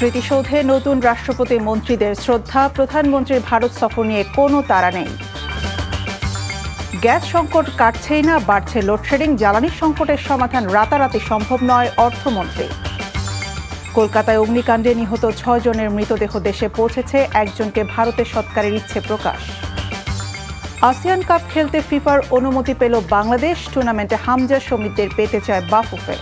স্মৃতিসৌধে নতুন রাষ্ট্রপতি মন্ত্রীদের শ্রদ্ধা, প্রধানমন্ত্রীর ভারত সফর নিয়ে কোনো তাড়া নেই। গ্যাস সংকট কাটছেই না, বাড়ছে লোডশেডিং, জ্বালানি সংকটের সমাধান রাতারাতি সম্ভব নয়, অর্থমন্ত্রী। কলকাতায় অগ্নিকাণ্ডে নিহত ৬ জনের মৃতদেহ দেশে পৌঁছেছে, একজনকে ভারতে সৎকারের ইচ্ছে প্রকাশ। আসিয়ান কাপ খেলতে ফিফার অনুমতি পেল বাংলাদেশ, টুর্নামেন্টে হামজা সমিতদের পেতে চায় বাফুফে।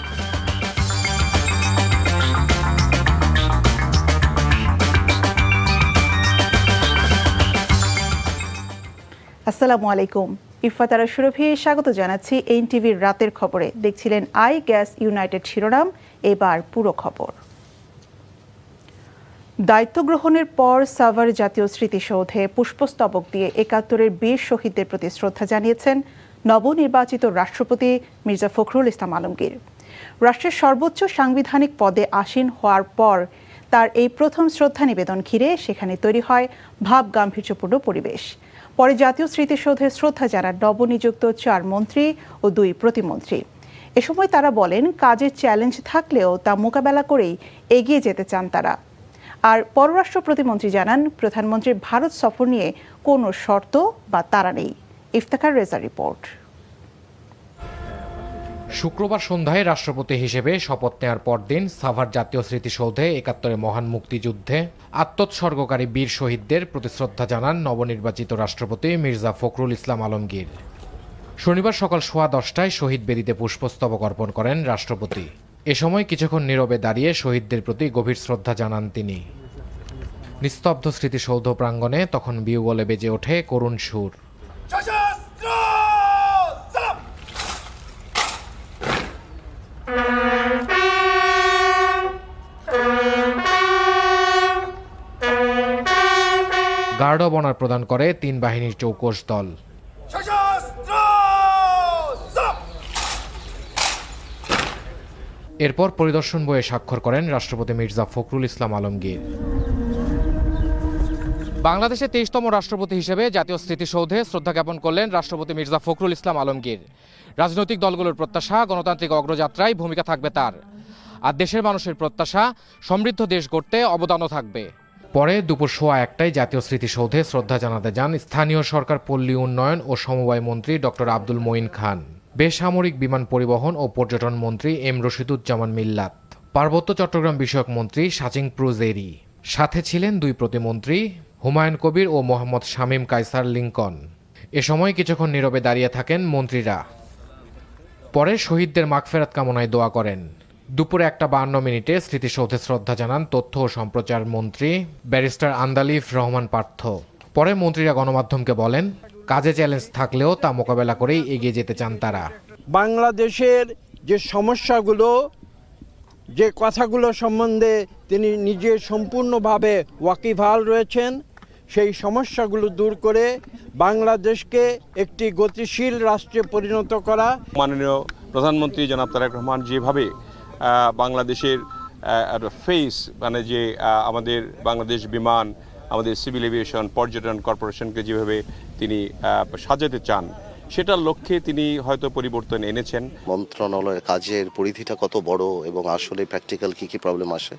আসসালামু আলাইকুম, ইফাতারা সুরভি স্বাগত জানাচ্ছি এনটিভির রাতের খবরে। দেখছিলেন আই গ্যাস ইউনাইটেড শিরোনাম, এবার পুরো খবর। দায়িত্ব গ্রহণের পর সাভার জাতীয় স্মৃতিসৌধে পুষ্পস্তবক দিয়ে ৭১-এর বীর শহীদদের প্রতি শ্রদ্ধা জানিয়েছেন নবনির্বাচিত রাষ্ট্রপতি মির্জা ফখরুল ইসলাম আলমগীর। রাষ্ট্রের সর্বোচ্চ সাংবিধানিক পদে আসীন হওয়ার পর তার এই প্রথম শ্রদ্ধা নিবেদন ঘিরে সেখানে তৈরি হয় ভাব গাম্ভীর্যপূর্ণ পরিবেশ। পরে জাতীয় স্মৃতিসৌধে শ্রদ্ধা জানান নবনিযুক্ত ৪ মন্ত্রী ও ২ প্রতিমন্ত্রী। এ সময় তারা বলেন, কাজের চ্যালেঞ্জ থাকলেও তা মোকাবেলা করেই এগিয়ে যেতে চান তারা। আর পররাষ্ট্র প্রতিমন্ত্রী জানান, প্রধানমন্ত্রীর ভারত সফর নিয়ে কোনো শর্ত বা তাড়া নেই। ইফতেখার রেজা রিপোর্ট। শুক্রবার সন্ধ্যায় রাষ্ট্রপতি হিসেবে শপথ নেওয়ার পরদিন সাভার জাতীয় স্মৃতিসৌধে ৭১-এর মহান মুক্তিযুদ্ধে আত্মোৎসর্গকারী বীর শহীদদের প্রতি শ্রদ্ধা জানান নবনির্বাচিত রাষ্ট্রপতি মির্জা ফখরুল ইসলাম আলমগীর। শনিবার সকাল 10:15টায় শহীদ বেদিতে পুষ্পস্তবক অর্পণ করেন রাষ্ট্রপতি। এ সময় কিছুক্ষণ নীরবে দাঁড়িয়ে শহীদদের প্রতি গভীর শ্রদ্ধা জানান তিনি। নিস্তব্ধ স্মৃতিসৌধ প্রাঙ্গণে তখন বিউগলে বেজে ওঠে করুণ সুর। গার্ড অব অনার প্রদান করে ৩ বাহিনীর চৌকস দল। এরপর পরিদর্শন বইয়ে স্বাক্ষর করেন রাষ্ট্রপতি মির্জা ফখরুল ইসলাম আলমগীর। বাংলাদেশের ২৩তম রাষ্ট্রপতি হিসেবে জাতীয় স্মৃতিসৌধে শ্রদ্ধা জ্ঞাপন করলেন রাষ্ট্রপতি মির্জা ফখরুল ইসলাম আলমগীর। রাজনৈতিক দলগুলোর প্রত্যাশা, গণতান্ত্রিক অগ্রযাত্রায় ভূমিকা থাকবে তার। আর দেশের মানুষের প্রত্যাশা, সমৃদ্ধ দেশ গড়তে অবদানও থাকবে। পরে দুপুর 1:15টায় জাতীয় স্মৃতিসৌধে শ্রদ্ধা জানাতে যান স্থানীয় সরকার, পল্লী উন্নয়ন ও সমবায় মন্ত্রী ডক্টর আব্দুল মঈন খান, বেসামরিক বিমান পরিবহন ও পর্যটন মন্ত্রী এম রশিদুজ্জামান মিল্লাত, পার্বত্য চট্টগ্রাম বিষয়ক মন্ত্রী সাচিং প্রুজেরি। সাথে ছিলেন 2 প্রতিমন্ত্রী হুমায়ুন কবির ও মোহাম্মদ শামীম কায়সার লিঙ্কন। এ সময় কিছুক্ষণ নীরবে দাঁড়িয়ে থাকেন মন্ত্রীরা। পরে শহীদদের মাগফেরাত কামনায় দোয়া করেন। দুপুরে 1:52 স্মৃতিসৌধে শ্রদ্ধা জানান তথ্য ও সম্প্রচার মন্ত্রী ব্যারিস্টার আন্দালিফ রহমান পার্থ। পরে মন্ত্রীরা গণমাধ্যমকে বলেন, কাজে চ্যালেঞ্জ থাকলেও তা মোকাবেলা করেই এগিয়ে যেতে চান তারা। বাংলাদেশের যে সমস্যাগুলো, যে কথাগুলো সম্বন্ধে তিনি নিজে সম্পূর্ণভাবে ওয়াকিবহাল রয়েছেন, সেই সমস্যাগুলো দূর করে বাংলাদেশকে একটি গতিশীল রাষ্ট্রে পরিণত করা। মাননীয় প্রধানমন্ত্রী জনাব তারেক রহমান যেভাবে বাংলাদেশের ফেস, মানে যে আমাদের বাংলাদেশ বিমান, আমাদের সিভিল এভিয়েশন, পর্যটন কর্পোরেশনকে যেভাবে তিনি সাজাতে চান, সেটার লক্ষ্যে তিনি হয়তো পরিবর্তন এনেছেন। মন্ত্রণালয়ের কাজের পরিধিটা কত বড় এবং আসলে প্র্যাকটিক্যাল কি প্রবলেম আসে,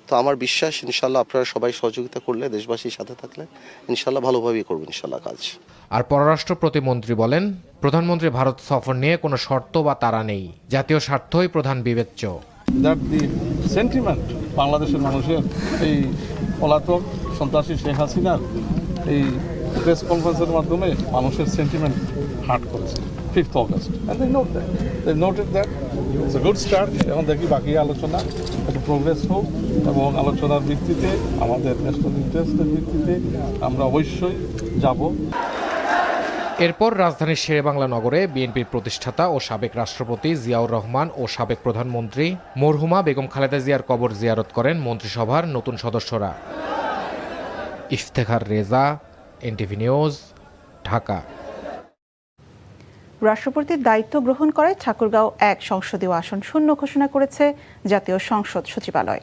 তো আমার বিশ্বাস ইনশাল্লাহ আপনারা সবাই সহযোগিতা করলে, দেশবাসীর সাথে থাকলে ইনশাল্লাহ ভালোভাবেই করবেন ইনশাল্লাহ কাজ। আর পররাষ্ট্র প্রতিমন্ত্রী বলেন, প্রধানমন্ত্রী ভারত সফর নিয়ে কোনো শর্ত বা তাড়া নেই, জাতীয় স্বার্থই প্রধান বিবেচ্য। সেন্টিমেন্ট বাংলাদেশের মানুষের এই পলাতক সন্ত্রাসী শেখ হাসিনার এই প্রেস কনফারেন্সের মাধ্যমে মানুষের সেন্টিমেন্ট হার্ট করেছে 5th August, and they noted that it's a good start। এখন দেখি বাকি আলোচনা একটু প্রোগ্রেস হোক এবং আলোচনার ভিত্তিতে, আমাদের ন্যাশনাল ইন্টারেস্টের ভিত্তিতে আমরা অবশ্যই যাব। এরপর রাজধানীর শেরেবাংলা নগরে বিএনপির প্রতিষ্ঠাতা ও সাবেক রাষ্ট্রপতি জিয়াউর রহমান ও সাবেক প্রধানমন্ত্রী মরহুমা বেগম খালেদা জিয়ার কবর জিয়ারত করেন মন্ত্রিসভার নতুন সদস্যরা। Iftekhar Reza, NTV news, Dhaka. রাষ্ট্রপতির দায়িত্ব গ্রহণ করে ঠাকুরগাঁও 1 সংসদীয় আসন শূন্য ঘোষণা করেছে জাতীয় সংসদ সচিবালয়।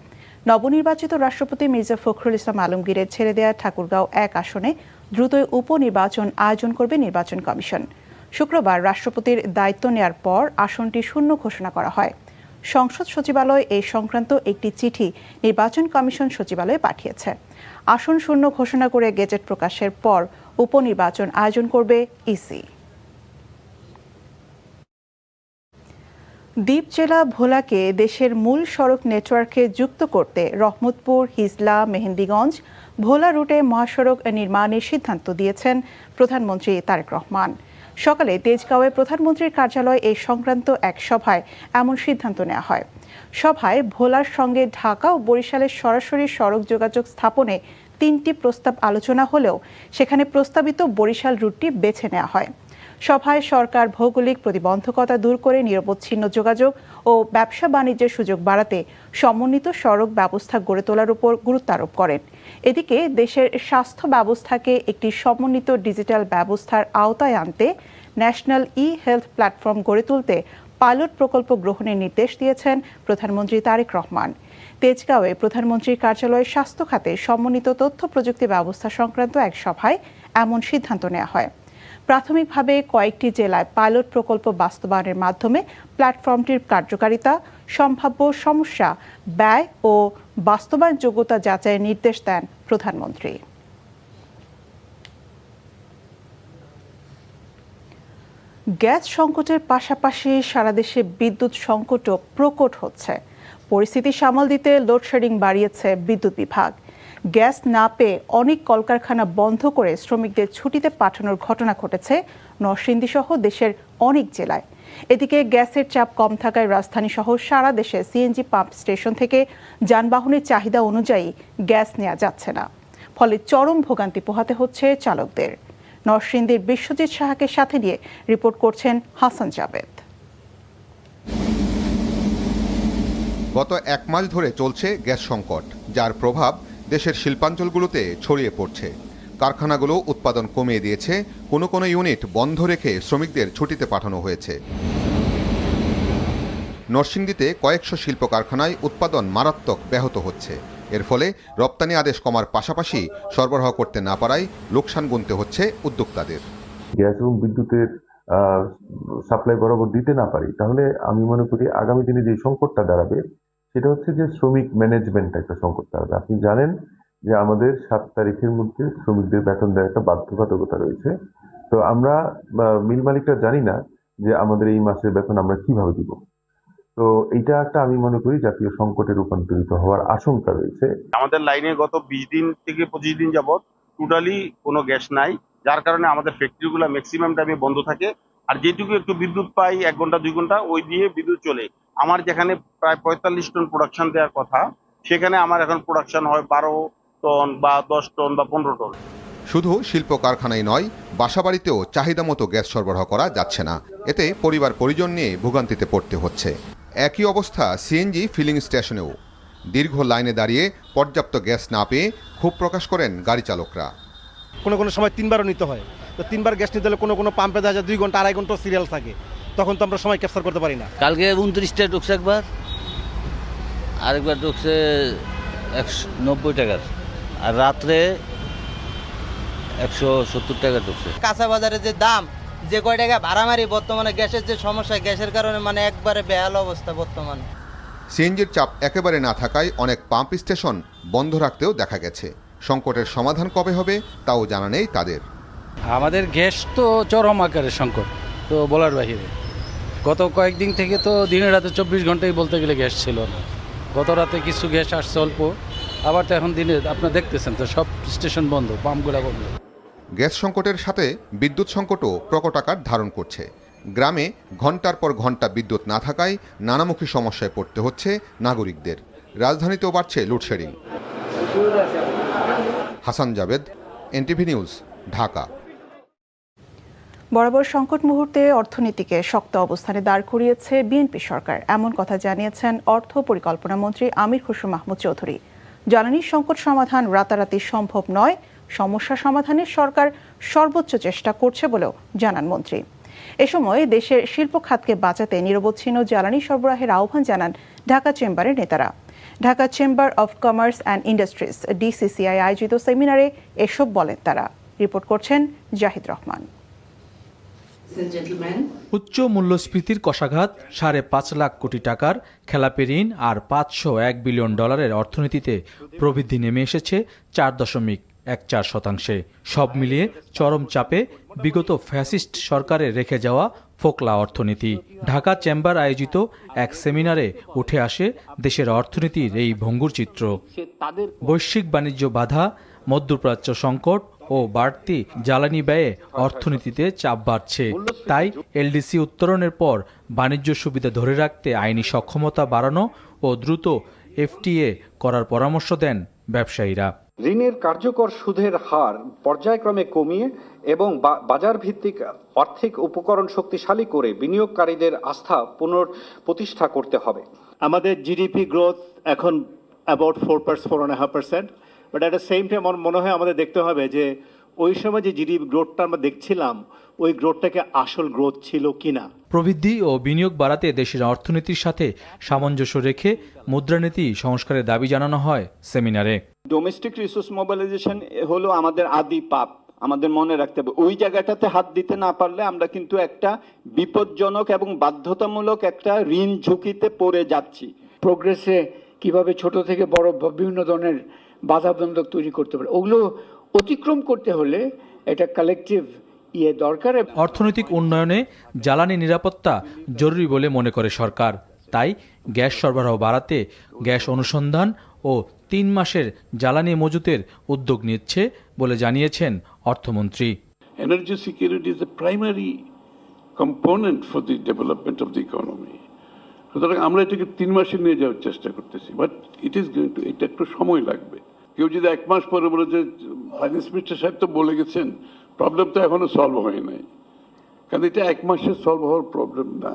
নবনির্বাচিত রাষ্ট্রপতি মির্জা ফখরুল ইসলাম আলমগীরের ছেড়ে দেওয়া ঠাকুরগাঁও 1 আসনে দ্রুতই উপনির্বাচন আয়োজন করবে নির্বাচন কমিশন। শুক্রবার রাষ্ট্রপতির দায়িত্ব নেয়ার পর আসনটি শূন্য ঘোষণা করা হয়। সংসদ সচিবালয় এই সংক্রান্ত একটি চিঠি নির্বাচন কমিশন সচিবালয়ে পাঠিয়েছে। আসন শূন্য ঘোষণা করে গেজেট প্রকাশের পর উপনির্বাচন আয়োজন করবে ইসি। দ্বীপ জেলা ভোলাকে দেশের মূল সড়ক নেটওয়ার্কে যুক্ত করতে রহমতপুর, হিজলা, মেহেন্দিগঞ্জ, ভোলা রুটে মহাসড়ক নির্মাণের সিদ্ধান্ত দিয়েছেন প্রধানমন্ত্রী তারেক রহমান। সকালে তেজগাঁওয়ে প্রধানমন্ত্রীর কার্যালয়ে এই সংক্রান্ত এক সভায় এমন সিদ্ধান্ত নেওয়া হয়। সভায় ভোলার সঙ্গে ঢাকা ও বরিশালের সরাসরি সড়ক যোগাযোগ স্থাপনে 3টি প্রস্তাব আলোচনা হলেও সেখানে প্রস্তাবিত বরিশাল রুটটি বেছে নেওয়া হয়। সভায় সরকার ভৌগোলিক প্রতিবন্ধকতা দূর করে নিরবচ্ছিন্ন যোগাযোগ ও ব্যবসা বাণিজ্যের সুযোগ বাড়াতে সমন্বিত সড়ক ব্যবস্থা গড়ে তোলার উপর গুরুত্ব আরোপ করেন। এদিকে দেশের স্বাস্থ্য ব্যবস্থাকে একটি সমন্বিত ডিজিটাল ব্যবস্থার আওতায় আনতে ন্যাশনাল ই-হেলথ প্ল্যাটফর্ম গড়ে তুলতে পাইলট প্রকল্প গ্রহণের নির্দেশ দিয়েছেন প্রধানমন্ত্রী তারেক রহমান। তেজগাঁওয়ে প্রধানমন্ত্রীর কার্যালয়ে স্বাস্থ্য খাতে সমন্বিত তথ্য প্রযুক্তি ব্যবস্থা সংক্রান্ত এক সভায় এমন সিদ্ধান্ত নেওয়া হয়। প্রাথমিকভাবে কয়েকটি জেলায় পাইলট প্রকল্প বাস্তবায়নের মাধ্যমে প্ল্যাটফর্মটির কার্যকারিতা, সম্ভাব্য সমস্যা, ব্যয় ও বাস্তবায়ন যোগ্যতা যাচাইয়ের নির্দেশ দেন প্রধানমন্ত্রী। গ্যাস সংকটের পাশাপাশি সারা দেশে বিদ্যুৎ সংকটও প্রকট হচ্ছে। পরিস্থিতি সামাল দিতে লোডশেডিং বাড়িয়েছে বিদ্যুৎ বিভাগ। গ্যাস না পেয়ে অনেক কলকারখানা বন্ধ করে শ্রমিকদের ছুটিতে পাঠানোর ঘটনা ঘটেছে নরসিংদী সহ দেশের অনেক জেলায়। এদিকে গ্যাসের চাপ কম থাকায় রাজধানী সহ সারা দেশে সিএনজি পাম্প স্টেশন থেকে যানবাহনের চাহিদা অনুযায়ী গ্যাস নেওয়া যাচ্ছে না, ফলে চরম ভোগান্তি পোহাতে হচ্ছে চালকদের। নরসিংদীর বিশ্বজিৎ সাহাকে সাথে নিয়ে রিপোর্ট করছেন হাসান জাবেদ। গত 1 মাস ধরে চলছে গ্যাস সংকট, যার প্রভাব দেশের শিল্পাঞ্চলগুলোতে ছড়িয়ে পড়ছে। কারখানাগুলো উৎপাদন কমিয়ে দিয়েছে, কোনো ইউনিট বন্ধ রেখে শ্রমিকদের ছুটিতে পাঠানো হয়েছে। নরসিংদীতে কয়েকশো শিল্প কারখানায় উৎপাদন মারাত্মক ব্যাহত হচ্ছে। এর ফলে রপ্তানি আদেশ কমার পাশাপাশি সরবরাহ করতে না পারায় লোকসান গুনতে হচ্ছে উদ্যোক্তাদের। গ্যাস এবং বিদ্যুতের সাপ্লাই বরাবর দিতে না পারি, তাহলে আমি মনে করি আগামী দিনে যে সংকটটা দাঁড়াবে সেটা হচ্ছে যে শ্রমিক ম্যানেজমেন্ট একটা সংকট দাঁড়াবে। আপনি জানেন যে আমাদের 7 তারিখের মধ্যে শ্রমিকদের বেতন দেওয়ার একটা বাধ্যবাধকতা রয়েছে। তো আমরা মিল মালিকরা জানি না যে আমাদের এই মাসের বেতন আমরা কিভাবে দিব। তো এইটা একটা আমি মনে করি জাতীয় সংকটে রূপান্তরিত হওয়ার আশঙ্কা রয়েছে। আমাদের লাইনে গত 20 দিন থেকে 25 দিন যাবত টোটালি কোনো গ্যাস নাই, যার কারণে আমাদের ফ্যাক্টরিগুলো ম্যাক্সিমাম টাইমে বন্ধ থাকে। আর যেটুকু একটু বিদ্যুৎ পাই 1 ঘন্টা 2 ঘন্টা, ওই দিয়ে বিদ্যুৎ চলে। আমার যেখানে প্রায় 45 টন প্রোডাকশন দেওয়ার কথা, সেখানে আমার এখন প্রোডাকশন হয় 12 টন বা 10 টন বা 15 টন। শুধু শিল্প কারখানায় নয়, বাসাবাড়িতেও চাহিদা মতো গ্যাস সরবরাহ করা যাচ্ছে না। এতে পরিবার পরিজন নিয়ে ভোগান্তিতে পড়তে হচ্ছে। একই অবস্থা সিএনজি ফিলিং স্টেশনেও। দীর্ঘ লাইনে দাঁড়িয়ে পর্যাপ্ত গ্যাস না পেয়ে ক্ষোভ প্রকাশ করেন গাড়ি চালকরা। কোনো সময় 3বারও নিতে হয়, তো 3বার গ্যাস নিতে হলে কোনো পাম্পে দেখা যায় 2 ঘন্টা 2.5 ঘন্টা সিরিয়াল থাকে, তখন তো আমরা সময় ক্যাপচার করতে পারি না। কালকে 29টা ঢুকছে একবার, আরেকবার ঢুকছে 190 টাকার, আর রাত্রে 170 টাকা ঢুকছে। কাঁচা বাজারে যে দাম, যে কয় টাকা ভাড়া মারি, বর্তমানে গ্যাসের যে সমস্যা, গ্যাসের কারণে মানে একবারে বেহাল অবস্থা বর্তমানে। সিএনজির চাপ একেবারে না থাকায় অনেক পাম্প স্টেশন বন্ধ রাখতেও দেখা গেছে। সংকটের সমাধান কবে হবে তাও জানা নেই তাদের। আমাদের গ্যাস তো চরম আকারের সংকট, তো বলার বাহিরে। গত কয়েকদিন থেকে তো দিনে রাতে 24 ঘন্টাই বলতে গেলে গ্যাস ছিল না। গত রাতে কিছু গ্যাস আসছে অল্প, আবার তো এখন দিনে আপনারা দেখতেছেন তো সব স্টেশন বন্ধ, পাম্পগুলো বন্ধ। গ্যাস সংকটের সাথে বিদ্যুৎ সংকটও প্রকট আকার ধারণ করছে। গ্রামে ঘন্টার পর ঘন্টা বিদ্যুৎ না থাকায় নানামুখী সমস্যায় পড়তে হচ্ছে নাগরিকদের। রাজধানীতেও বাড়ছে লোডশেডিং। Hasan Jabed, NTV news, Dhaka. বরাবর সংকট মুহূর্তে অর্থনীতিকে শক্ত অবস্থানে দাঁড় করিয়েছে বিএনপি সরকার, এমন কথা জানিয়েছেন অর্থ পরিকল্পনা মন্ত্রী আমির খসরু মাহমুদ চৌধুরী। জ্বালানি সংকট সমাধান রাতারাতি সম্ভব নয়, সমস্যা সমাধানে সরকার সর্বোচ্চ চেষ্টা করছে বলেও জানান মন্ত্রী। এ সময় দেশের শিল্প খাতকে বাঁচাতে নিরবচ্ছিন্ন জ্বালানি সরবরাহের আহ্বান জানান ঢাকা চেম্বারের নেতারা। Dhaka chamber of commerce and industries DCCI আয়োজিত সেমিনারে এসব বলেন তারা। রিপোর্ট করছেন জাহিদ রহমান। উচ্চ মূল্যস্ফীতির কষাঘাত 5.5 লাখ কোটি টাকার খেলাপি ঋণ আর $501 বিলিয়ন অর্থনীতিতে প্রবৃদ্ধি নেমে এসেছে 4.14%। সব মিলিয়ে চরম চাপে বিগত ফ্যাসিস্ট সরকারে রেখে যাওয়া ফোকলা অর্থনীতি। ঢাকা চেম্বার আয়োজিত এক সেমিনারে উঠে আসে দেশের অর্থনীতির এই ভঙ্গুর চিত্র। বৈশ্বিক বাণিজ্য বাধা, মধ্যপ্রাচ্য সংকট ও বাড়তি জ্বালানি ব্যয়ে অর্থনীতিতে চাপ বাড়ছে। তাই এলডিসি উত্তরণের পর বাণিজ্য সুবিধা ধরে রাখতে আইনি সক্ষমতা বাড়ানো ও দ্রুত এফটিএ করার পরামর্শ দেন ব্যবসায়ীরা। ঋণের কার্যকর সুদের হার পর্যায়ক্রমে কমিয়ে এবং বাজার ভিত্তিক আর্থিক উপকরণ শক্তিশালী করে বিনিয়োগকারীদের আস্থা পুনঃপ্রতিষ্ঠা করতে হবে। আমাদের জিডিপি গ্রোথ এখন about 4.5%, but at the same time আমার মনে হয় আমাদের দেখতে হবে যে ওই সময় যে জিডিপি গ্রোথটা আমরা দেখছিলাম ওই গ্রোথটাকে আসল গ্রোথ ছিল কিনা। প্রবৃদ্ধি ও বিনিয়োগ বাড়াতে দেশের অর্থনীতির সাথে সামঞ্জস্য রেখে মুদ্রানীতি সংস্কারের দাবি জানানো হয় সেমিনারে। ডোমেস্টিক রিসোর্স মোবিলাইজেশন হলো আমাদের আদি পাপ, আমাদের মনে রাখতে হবে। ওই জায়গাটাতে হাত দিতে না পারলে আমরা কিন্তু একটা বিপজ্জনক এবং বাধ্যতামূলক একটা ঋণ ঝুঁকিতে পড়ে যাচ্ছি। প্রোগ্রেসে কিভাবে ছোট থেকে বড় বিভিন্ন ধরনের বাধাবন্ধক তৈরি করতে পারে, ওগুলো অতিক্রম করতে হলে এটা কালেকটিভ দরকার। অর্থনৈতিক উন্নয়নে জ্বালানি নিরাপত্তা জরুরি বলে মনে করে সরকার। তাই গ্যাস সরবরাহ বাড়াতে গ্যাস অনুসন্ধান ও 3 মাসের জ্বালানি মজুতের উদ্যোগ নিচ্ছে বলে জানিয়েছেন অর্থমন্ত্রী। Energy security is the primary component for the development of the economy. সুতরাং আমরা এটাকে 3 মাসে নিয়ে যাওয়ার চেষ্টা করতেছি, বাট এটা একটু সময় লাগবে। কেউ যদি 1 মাস পরে বলে যে ফাইন্যান্স মিনিস্টার সাহেব তো বলে গেছেন, প্রবলেম তো এখনো সলভ হয় নাই, কারণ এটা 1 মাসে সলভ হওয়ার প্রবলেম না।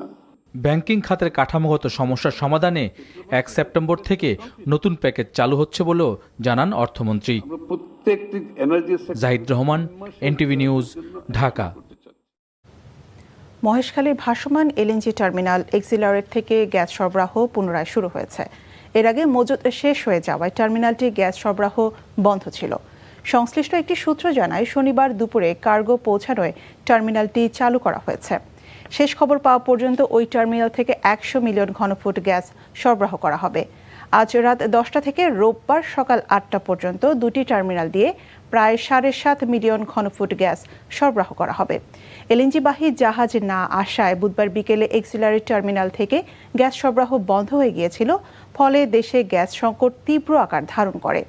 ব্যাংকিং খাতের কাঠামোগত সমস্যার সমাধানে 1 সেপ্টেম্বর থেকে নতুন প্যাকেজ চালু হচ্ছে বলেও জানান অর্থমন্ত্রী। Zahid Rahman, NTV news, Dhaka. মহেশখালীর ভাসমান এলএনজি টার্মিনাল এক্সিলারেট থেকে গ্যাস সরবরাহ পুনরায় শুরু হয়েছে। এর আগে মজুত শেষ হয়ে যাওয়ায় টার্মিনালটি গ্যাস সরবরাহ বন্ধ ছিল। সংশ্লিষ্ট একটি সূত্র জানায় শনিবার দুপুরে কার্গো পৌঁছানোয় টার্মিনালটি চালু করা হয়েছে। শেষ খবর পাওয়া পর্যন্ত ওই টার্মিনাল থেকে 100 মিলিয়ন ঘনফুট গ্যাস সরবরাহ করা হবে। আজ রাত 10টা থেকে রোববার সকাল 8টা পর্যন্ত দুটি টার্মিনাল দিয়ে প্রায় 7.5 মিলিয়ন ঘনফুট গ্যাস সরবরাহ করা হবে। এলএনজিবাহী জাহাজ না আসায় বুধবার বিকেলে এক্সিলারেট টার্মিনাল থেকে গ্যাস সরবরাহ বন্ধ হয়ে গিয়েছিল, ফলে দেশে গ্যাস সংকট তীব্র আকার ধারণ করে।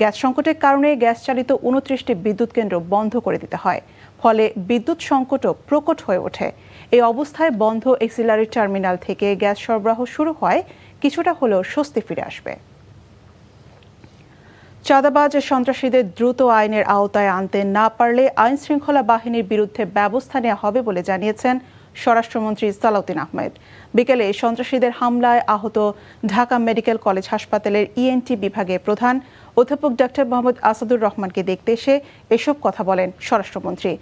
গ্যাস সংকটের কারণে গ্যাস চালিত 29টি বিদ্যুৎ কেন্দ্র বন্ধ করে দিতে হয়, ফলে বিদ্যুৎ সংকটও প্রকট হয়ে ওঠে। এই অবস্থায় বন্ধ এক্সিলারেট টার্মিনাল থেকে গ্যাস সরবরাহ শুরু হয় কিছুটা হলেও স্বস্তি ফিরে আসবে। চাঁদাবাজ সন্ত্রাসীদের দ্রুত আইনের আওতায় আনতে না পারলে আইন শৃঙ্খলা বাহিনীর বিরুদ্ধে ব্যবস্থা নেওয়া হবে বলে জানিয়েছেন স্বরাষ্ট্রমন্ত্রী সালাউদ্দিন আহমেদ। বিকেলে সন্ত্রাসীদের হামলায় আহত ঢাকা মেডিকেল কলেজ হাসপাতালের ইএনটি বিভাগের প্রধান অধ্যাপক ডক্টর মোহাম্মদ আসাদুর রহমানকে দেখতে এসে এসব কথা বলেন স্বরাষ্ট্রমন্ত্রী।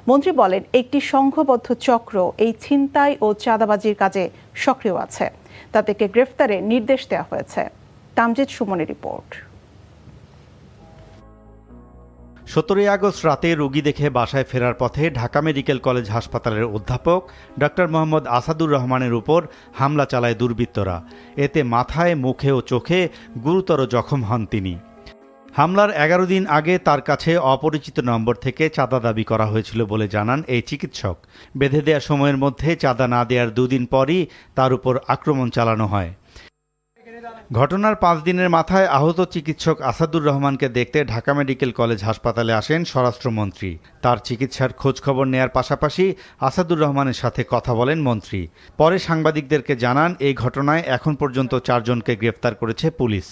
মন্ত্রী বলেন, একটি সংঘবদ্ধ চক্র এই ছিনতাই ও চাঁদাবাজির কাজে সক্রিয় আছে, তাদেরকে গ্রেফতারের নির্দেশ দেওয়া হয়েছে। তামজিদ সুমনের রিপোর্ট। 17 আগস্ট রাতে রোগী দেখে বাসায় ফেরার পথে ঢাকা মেডিকেল কলেজ হাসপাতালের অধ্যাপক ডক্টর মোহাম্মদ আসাদুর রহমানের উপর হামলা চালায় দুর্বৃত্তরা। এতে মাথায়, মুখে ও চোখে গুরুতর জখম হন তিনি। হামলার 11 দিন আগে তার কাছে অপরিচিত নম্বর থেকে চাঁদা দাবি করা হয়েছিল বলে জানান এই চিকিৎসক। বেঁধে দেওয়া সময়ের মধ্যে চাঁদা না দেওয়ার 2 দিন পরই তার উপর আক্রমণ চালানো হয়। ঘটনার 5 দিনের মাথায় আহত চিকিৎসক আসাদুর রহমানকে দেখতে ঢাকা মেডিকেল কলেজ হাসপাতালে আসেন স্বরাষ্ট্রমন্ত্রী। তার চিকিৎসার খোঁজখবর নেয়ার পাশাপাশি আসাদুর রহমানের সাথে কথা বলেন মন্ত্রী। পরে সাংবাদিকদেরকে জানান, এই ঘটনায় এখন পর্যন্ত 4 জনকে গ্রেফতার করেছে পুলিশ।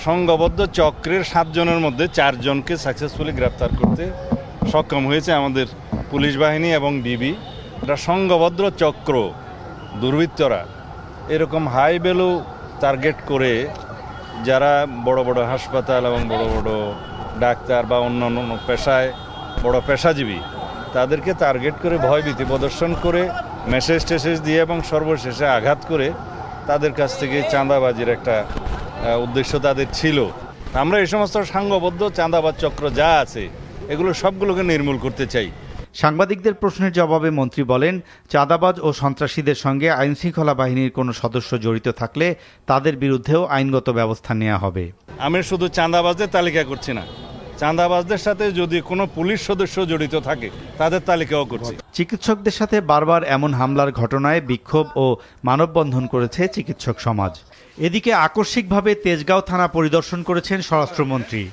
সংঘবদ্ধ চক্রের 7 জনের মধ্যে 4 জনকে সাকসেসফুলি গ্রেফতার করতে সক্ষম হয়েছে আমাদের পুলিশ বাহিনী এবং ডিবি। এটা সংঘবদ্ধ চক্র, দুর্বৃত্তরা এরকম হাই ভ্যালু টার্গেট করে যারা বড় বড় হাসপাতাল এবং বড় বড় ডাক্তার বা অন্যান্য পেশায় বড় পেশাজীবী, তাদেরকে টার্গেট করে ভয়ভীতি প্রদর্শন করে মেসেজ টেসেজ দিয়ে এবং সর্বশেষে আঘাত করে তাদের কাছ থেকে চাঁদাবাজির একটা উদ্দেশ্য তাদের ছিল। আমরা এই সমস্ত সংঘবদ্ধ চাঁদাবাজ চক্র যা আছে এগুলো সবগুলোকে নির্মূল করতে চাই। সাংবাদিকদের প্রশ্নের জবাবে মন্ত্রী বলেন, চাঁদাবাজ ও সন্ত্রাসীদের সঙ্গে আইনশৃঙ্খলা বাহিনীর কোনো সদস্য জড়িত থাকলে তাদের বিরুদ্ধেও আইনগত ব্যবস্থা নেওয়া হবে। আমি শুধু চাঁদাবাজদের তালিকা করছি না, চাঁদাবাজদের সাথে যদি কোনো পুলিশ সদস্য জড়িত থাকে তাদের তালিকাও করছি। চিকিৎসকদের সাথে বারবার এমন হামলার ঘটনায় বিক্ষোভ ও মানববন্ধন করেছে চিকিৎসক সমাজ। এদিকে আকস্মিকভাবে তেজগাঁও থানা পরিদর্শন করেছেন স্বরাষ্ট্রমন্ত্রী।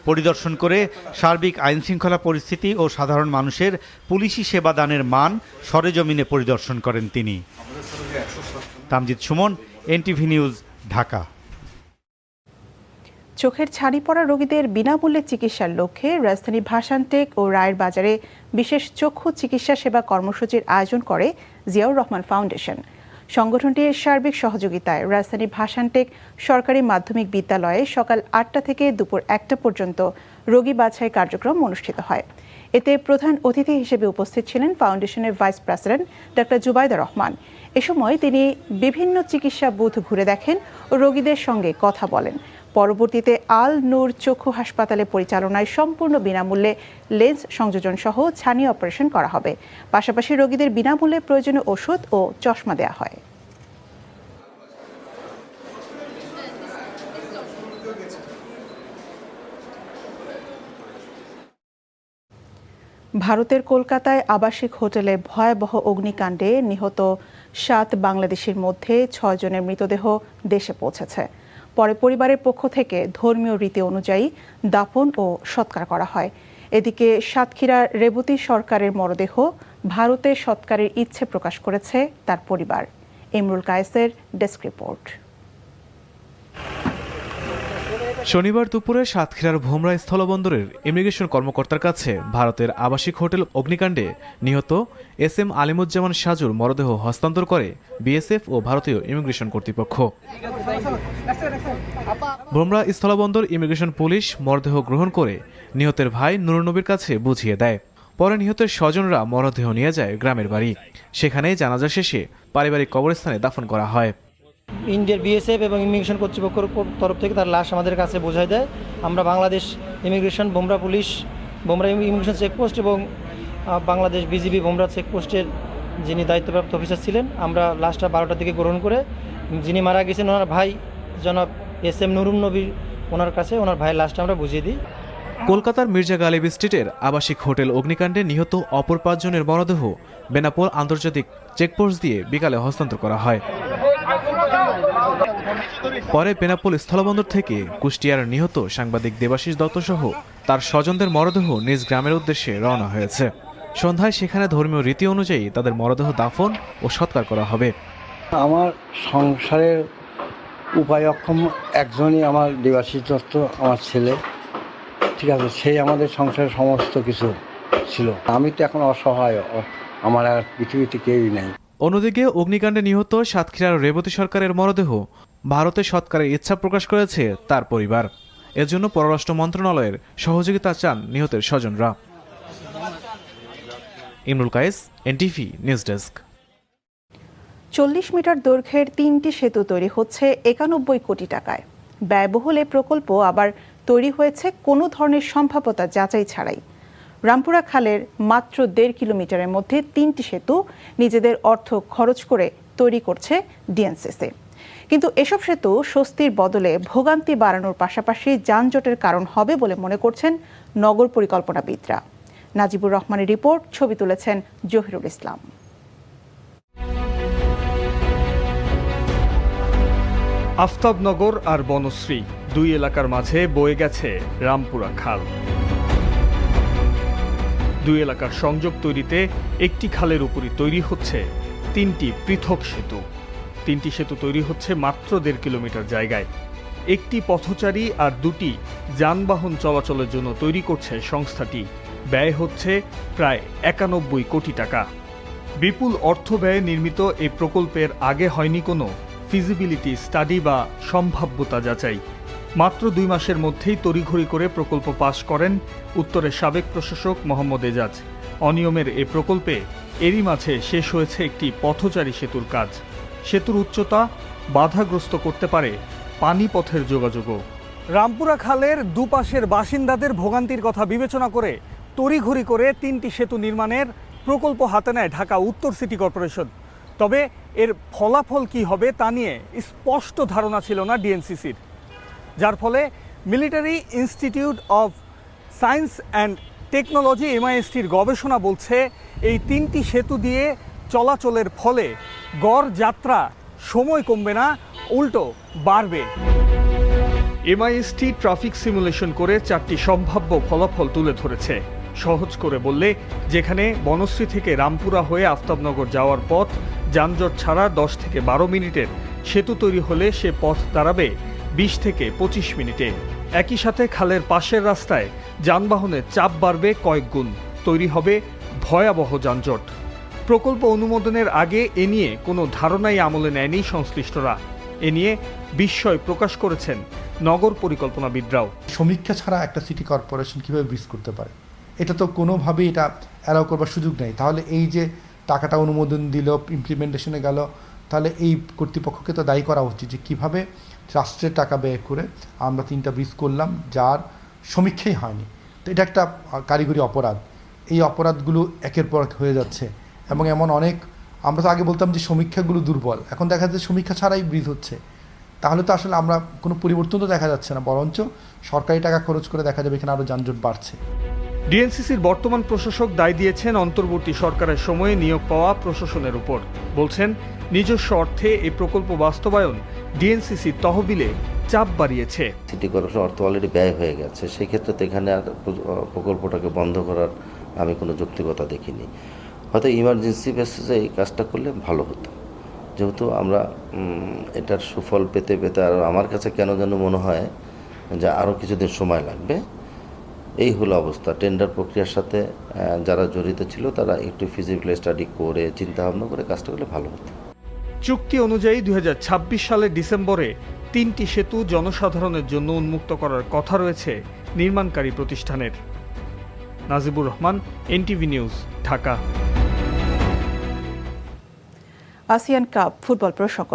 পরিদর্শন করে সার্বিক আইনশৃঙ্খলা পরিস্থিতি ও সাধারণ মানুষের পুলিশি সেবা দানের মান সরেজমিনে পরিদর্শন করেন তিনি। Tamjid Suman, NTV news, Dhaka. চোখের ছানি পড়া রোগীদের বিনামূল্যে চিকিৎসার লক্ষ্যে রাজধানী ভাসানটেক ও রায়ের বাজারে বিশেষ চক্ষু চিকিৎসা সেবা কর্মসূচির আয়োজন করে জিয়াউর রহমান ফাউন্ডেশন। সংগঠনটির সার্বিক সহযোগিতায় রাজধানী ভাসানটেক সরকারি মাধ্যমিক বিদ্যালয়ে সকাল ৮টা থেকে দুপুর ১টা পর্যন্ত রোগী বাছাই কার্যক্রম অনুষ্ঠিত হয়। এতে প্রধান অতিথি হিসেবে উপস্থিত ছিলেন ফাউন্ডেশনের vice president doctor Zubaida Rahman. এ সময় তিনি বিভিন্ন চিকিৎসা বুথ ঘুরে দেখেন ও রোগীদের সঙ্গে কথা বলেন। পরবর্তীতে আল নূর চক্ষু হাসপাতালে পরিচালনায় সম্পূর্ণ বিনামূল্যে লেন্স সংযোজন সহ ছানি অপারেশন করা হবে। পাশাপাশি রোগীদের বিনামূল্যে প্রয়োজনীয় ওষুধ ও চশমা দেওয়া হয়। ভারতের কলকাতায় আবাসিক হোটেলে ভয়াবহ অগ্নিকাণ্ডে নিহত 7 বাংলাদেশির মধ্যে 6 জনের মৃতদেহ দেশে পৌঁছেছে। পরে পরিবারের পক্ষ থেকে ধর্মীয় রীতি অনুযায়ী দাফন ও সৎকার করা হয়। এদিকে সাতক্ষীরা রেবতী সরকারের মরদেহ ভারতে সৎকারের ইচ্ছে প্রকাশ করেছে তার পরিবার। ইমরুল কায়েসের ডেস্ক রিপোর্ট। শনিবার দুপুরে সাতক্ষীরার ভোমরা স্থলবন্দরের ইমিগ্রেশন কর্মকর্তার কাছে ভারতের আবাসিক হোটেল অগ্নিকাণ্ডে নিহত SM আলিমুজ্জামান সাজুর মরদেহ হস্তান্তর করে বিএসএফ ও ভারতীয় ইমিগ্রেশন কর্তৃপক্ষ। ভোমরা স্থলবন্দর ইমিগ্রেশন পুলিশ মরদেহ গ্রহণ করে নিহতের ভাই নুরুন নবীর কাছে বুঝিয়ে দেয়। পরে নিহতের স্বজনরা মরদেহ নিয়ে যায় গ্রামের বাড়ি। সেখানেই জানাজা শেষে পারিবারিক কবরস্থানে দাফন করা হয়। ইন্ডিয়ার বিএসএফ এবং ইমিগ্রেশন কর্তৃপক্ষের তরফ থেকে তার লাশ আমাদের কাছে বোঝাই দেয়। আমরা বাংলাদেশ ইমিগ্রেশন, ভোমরা পুলিশ, ভোমরা ইমিগ্রেশন চেকপোস্ট এবং বাংলাদেশ বিজিবি ভোমরা চেকপোস্টের যিনি দায়িত্বপ্রাপ্ত অফিসার ছিলেন, আমরা লাশটা 12টার দিকে গ্রহণ করে যিনি মারা গেছেন ওনার ভাই জনাব SM নুরুন নবীর ওনার কাছে ওনার ভাইয়ের লাশটা আমরা বুঝিয়ে দিই। কলকাতার মির্জা গালিব স্ট্রিটের আবাসিক হোটেল অগ্নিকাণ্ডে নিহত অপর 5 জনের মরদেহ বেনাপোল আন্তর্জাতিক চেকপোস্ট দিয়ে বিকালে হস্তান্তর করা হয়। পরে বেনাপোল স্থলবন্দর থেকে কুষ্টিয়ার নিহত সাংবাদিক দেবাশিস দত্ত সহ তার স্বজনদের মরদেহ নিজ গ্রামের উদ্দেশ্যে রওনা হয়েছে। সন্ধ্যায় সেখানে ধর্মীয় রীতি অনুযায়ী তাদের মরদেহ দাফন ও সৎকার করা হবে। আমার সংসারের উপায় অক্ষম একজনই আমার দেবাশিস দত্ত, আমার ছেলে, ঠিক আছে, সেই আমাদের সংসারের সমস্ত কিছু ছিল। আমি তো এখন অসহায়, আমার আর পৃথিবীতে কেউই নেই। অন্যদিকে অগ্নিকাণ্ডে নিহত সাতক্ষীরার রেবতী সরকারের মরদেহ ভারতে সৎকারের ইচ্ছা প্রকাশ করেছে তার পরিবার। এজন্য পররাষ্ট্র মন্ত্রণালয়ের সহযোগিতা চান নিহতের স্বজনরা। Imrul Kayes, NTV news desk. 40 metre দৈর্ঘ্যের 3টি সেতু তৈরি হচ্ছে 91 কোটি টাকায়। ব্যয়বহুল এই প্রকল্প আবার তৈরি হয়েছে কোনো ধরনের সম্ভাব্যতা যাচাই ছাড়াই। রামপুরা খালের মাত্র 1.5 কিলোমিটারের মধ্যে 3টি সেতু নিজেদের অর্থ খরচ করে তৈরি করছে ডিএনসিসি। কিন্তু এসব সেতু স্বস্তির বদলে ভোগান্তি বাড়ানোর পাশাপাশি যানজটের কারণ হবে বলে মনে করছেন নগর পরিকল্পনাবিদরা। নাজিবুর রহমানের রিপোর্ট, ছবি তুলেছেন জহিরুল ইসলাম। আফতাবনগর আর বনশ্রী দুই এলাকার মাঝে বয়ে গেছে রামপুরা খাল। দুই এলাকার সংযোগ তৈরিতে একটি খালের উপরই তৈরি হচ্ছে 3টি পৃথক সেতু। 3টি সেতু তৈরি হচ্ছে মাত্র 1.5 কিলোমিটার জায়গায়। একটি পথচারী আর 2টি যানবাহন চলাচলের জন্য তৈরি করছে সংস্থাটি। ব্যয় হচ্ছে প্রায় 91 কোটি টাকা। বিপুল অর্থ ব্যয়ে নির্মিত এই প্রকল্পের আগে হয়নি কোনো ফিজিবিলিটি স্টাডি বা সম্ভাব্যতা যাচাই। মাত্র 2 মাসের মধ্যেই তড়িঘড়ি করে প্রকল্প পাশ করেন উত্তরের সাবেক প্রশাসক মোহাম্মদ এজাজ। অনিয়মের এ প্রকল্পে এরই মাঝে শেষ হয়েছে একটি পথচারী সেতুর কাজ। সেতুর উচ্চতা বাধাগ্রস্ত করতে পারে পানিপথের যোগাযোগও। রামপুরা খালের দুপাশের বাসিন্দাদের ভোগান্তির কথা বিবেচনা করে তড়িঘড়ি করে 3টি সেতু নির্মাণের প্রকল্প হাতে নেয় ঢাকা উত্তর সিটি কর্পোরেশন। তবে এর ফলাফল কি হবে তা নিয়ে স্পষ্ট ধারণা ছিল না ডিএনসিসির, যার ফলে military institute of science and technology MISTর গবেষণা বলছে এই 3টি সেতু দিয়ে চলাচলের ফলে গড় যাত্রা সময় কমবে না, উল্টো বাড়বে। MIST ট্রাফিক সিমুলেশন করে 4টি সম্ভাব্য ফলাফল তুলে ধরেছে। সহজ করে বললে, যেখানে বনশ্রী থেকে রামপুরা হয়ে আফতাবনগর যাওয়ার পথ যানজট ছাড়া 10 থেকে 12 মিনিটের সেতু তৈরি হলে সে পথ দাঁড়াবে 20 থেকে 25 মিনিটে। একই সাথে খালের পাশের রাস্তায় যানবাহনের চাপ বাড়বে কয়েক গুণ, তৈরি হবে ভয়াবহ যানজট। প্রকল্প অনুমোদনের আগে এ নিয়ে কোনো ধারণাই আমলে নেয়নি সংশ্লিষ্টরা। এ নিয়ে বিস্ময় প্রকাশ করেছেন নগর পরিকল্পনাবিদরাও। সমীক্ষা ছাড়া একটা সিটি কর্পোরেশন কীভাবে ব্রিজ করতে পারে, এটা তো কোনোভাবেই এটা অ্যালাউ করবার সুযোগ নেই। তাহলে এই যে টাকাটা অনুমোদন দিল, ইমপ্লিমেন্টেশনে গেল, তাহলে এই কর্তৃপক্ষকে তো দায়ী করা উচিত যে কীভাবে রাষ্ট্রের টাকা ব্যয় করে আমরা 3টা ব্রিজ করলাম যার সমীক্ষাই হয়নি। তো এটা একটা কারিগরি অপরাধ। এই অপরাধগুলো একের পর এক হয়ে যাচ্ছে এবং এমন অনেক, আমরা তো আগে বলতাম যে সমীক্ষাগুলো দুর্বল, এখন দেখা যাচ্ছে সমীক্ষা ছাড়াই ব্রিজ হচ্ছে। তাহলে তো আসলে আমরা কোনো পরিবর্তন তো দেখা যাচ্ছে না, বরঞ্চ সরকারি টাকা খরচ করে দেখা যাবে এখানে আরও যানজট বাড়ছে। ডিএনসিসির বর্তমান প্রশাসক দায় দিয়েছেন অন্তর্বর্তী সরকারের সময়ে নিয়োগ পাওয়া প্রশাসনের উপর। বলছেন, নিজস্ব অর্থে এই প্রকল্প বাস্তবায়ন ডিএনসিসির তহবিলে চাপ বাড়িয়েছে। সিটি কর্পোরেশন অর্থ অলরেডি ব্যয় হয়ে গেছে, সেই ক্ষেত্রে তো এখানে আর প্রকল্পটাকে বন্ধ করার আমি কোনো যৌক্তিকতা দেখিনি। হয়তো ইমার্জেন্সি বেসিসে এই কাজটা করলে ভালো হতো, যেহেতু আমরা এটার সুফল পেতে পেতে আর আমার কাছে কেন যেন মনে হয় যে আরও কিছুদিন সময় লাগবে। এই হলো অবস্থা। টেন্ডার প্রক্রিয়ার সাথে যারা জড়িত ছিল তারা একটু ফিজিবিলিটি স্টাডি করে চিন্তাভাবনা করে কাজটা করলে ভালো হতো। চুক্তি অনুযায়ী 2026 সালের ডিসেম্বরে 3টি সেতু জনসাধারণের জন্য উন্মুক্ত করার কথা রয়েছে নির্মাণকারী প্রতিষ্ঠানের। Najibur Rahman, NTV news, Dhaka. ASEAN cup football প্রসঙ্গ।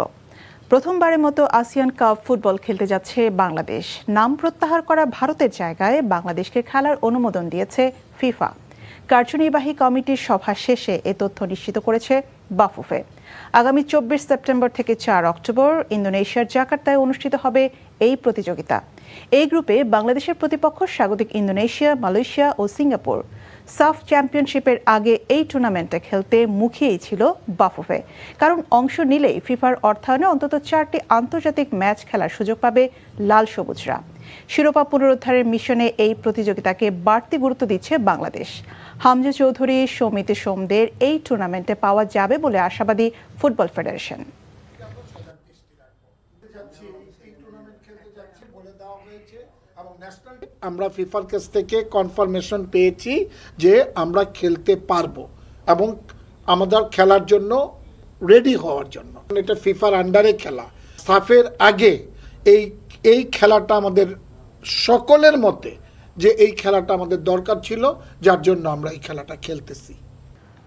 প্রথমবারের মতো আসিয়ান কাপ ফুটবল খেলতে যাচ্ছে বাংলাদেশ। নাম প্রত্যাহার করা ভারতের জায়গায় বাংলাদেশকে খেলার অনুমোদন দিয়েছে ফিফা। কার্যনির্বাহী কমিটির সভা শেষে এ তথ্য নিশ্চিত করেছে বাফুফে। আগামী 24 সেপ্টেম্বর থেকে 4 অক্টোবর ইন্দোনেশিয়ার জাকার্তায় অনুষ্ঠিত হবে এই প্রতিযোগিতা। এই গ্রুপে বাংলাদেশের প্রতিপক্ষ স্বাগতিক ইন্দোনেশিয়া, মালয়েশিয়া ও সিঙ্গাপুর। সাফ চ্যাম্পিয়নশিপের আগে এই টুর্নামেন্টে খেলতে মুখিয়েই ছিল বাফুফে, কারণ অংশ নিলেই ফিফার অর্থায়নে অন্তত 4টি আন্তর্জাতিক ম্যাচ খেলার সুযোগ পাবে লাল সবুজরা। শিরোপা পুনরুদ্ধারের মিশনে এই প্রতিযোগিতাকে বাড়তি গুরুত্ব দিচ্ছে বাংলাদেশ। হামজা চৌধুরী, সৌমিত সোমদের এই টুর্নামেন্টে পাওয়া যাবে বলে আশাবাদী ফুটবল ফেডারেশন। আমরা ফিফার কাছ থেকে কনফার্মেশন পেয়েছি যে আমরা খেলতে পারবো এবং আমাদের খেলার জন্য রেডি হওয়ার জন্য। এটা ফিফার আন্ডারে খেলা, সাফের আগে এই খেলাটা আমাদের সকলের মতে যে এই খেলাটা আমাদের দরকার ছিল, যার জন্য আমরা এই খেলাটা খেলতেছি।